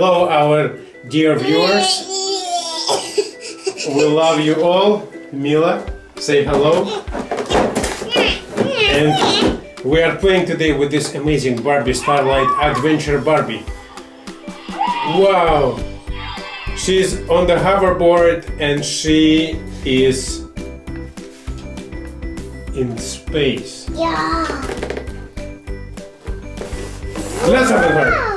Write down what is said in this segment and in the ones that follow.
hello, our dear viewers. We love you all. Mila, say hello. And we are playing today with this amazing Barbie Starlight Adventure Barbie. Wow! She's on the hoverboard and she is in space. Yeah. Let's open her.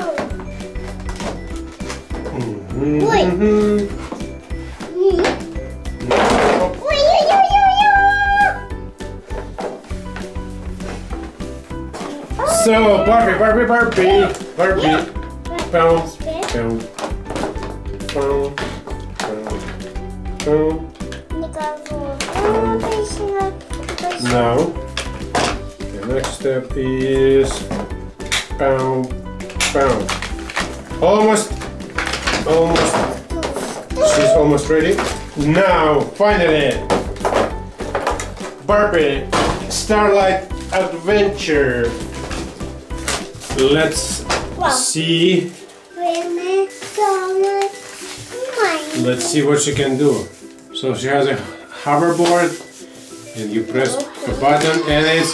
So Barbie. Boom. Now the next step is pound. Almost. She's almost ready. Now finally, Barbie Starlight Adventure. Let's see. Let's see what she can do. So she has a hoverboard, and you press the button, and it's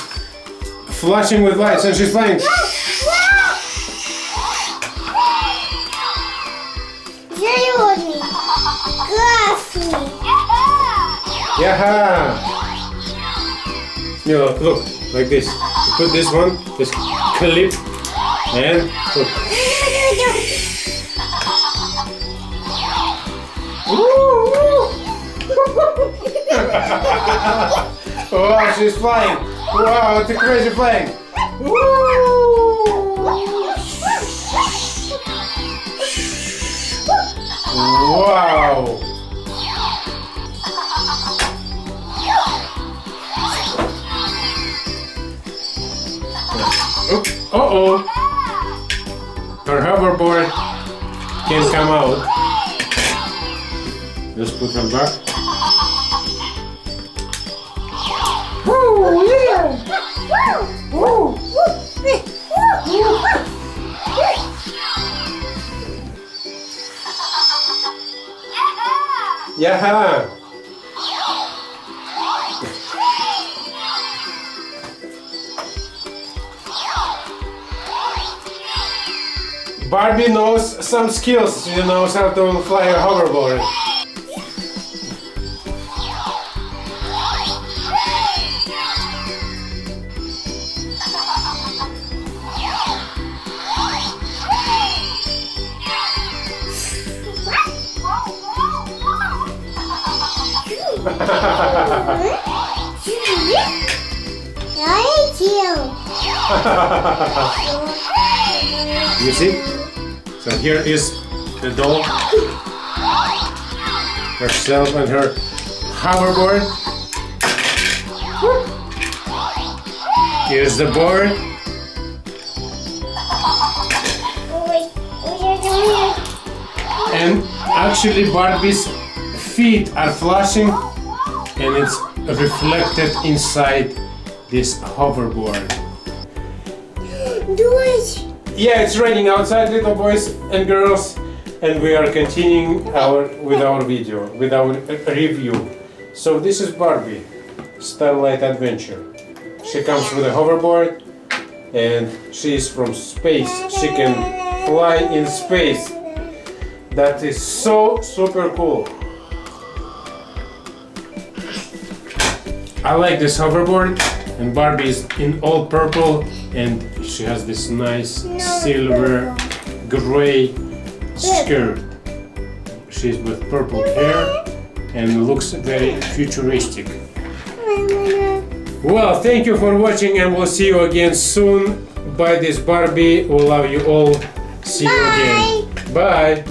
flashing with lights, and she's flying. Yeah. Look, like this. You put this one, this clip, and look. Oh, she's flying! Wow, it's a crazy plane! Wow! Uh-oh! Her hoverboard can come out. Let's put her back. Yeah. Barbie knows some skills. She knows how to fly a hoverboard. You see? So here is the doll herself and her hoverboard. Here's the board. And actually Barbie's feet are flashing and it's reflected inside this hoverboard. Do it! Yeah, it's raining outside, little boys and girls, and we are continuing with our video, with our review. So this is Barbie Starlight Adventure. She comes with a hoverboard and she is from space. She can fly in space. That is so super cool. I like this hoverboard, and Barbie is in all purple and she has this nice silver gray skirt. She's with purple hair and looks very futuristic. Well, thank you for watching and we'll see you again soon. Buy this Barbie. We love you all. See you again. Bye.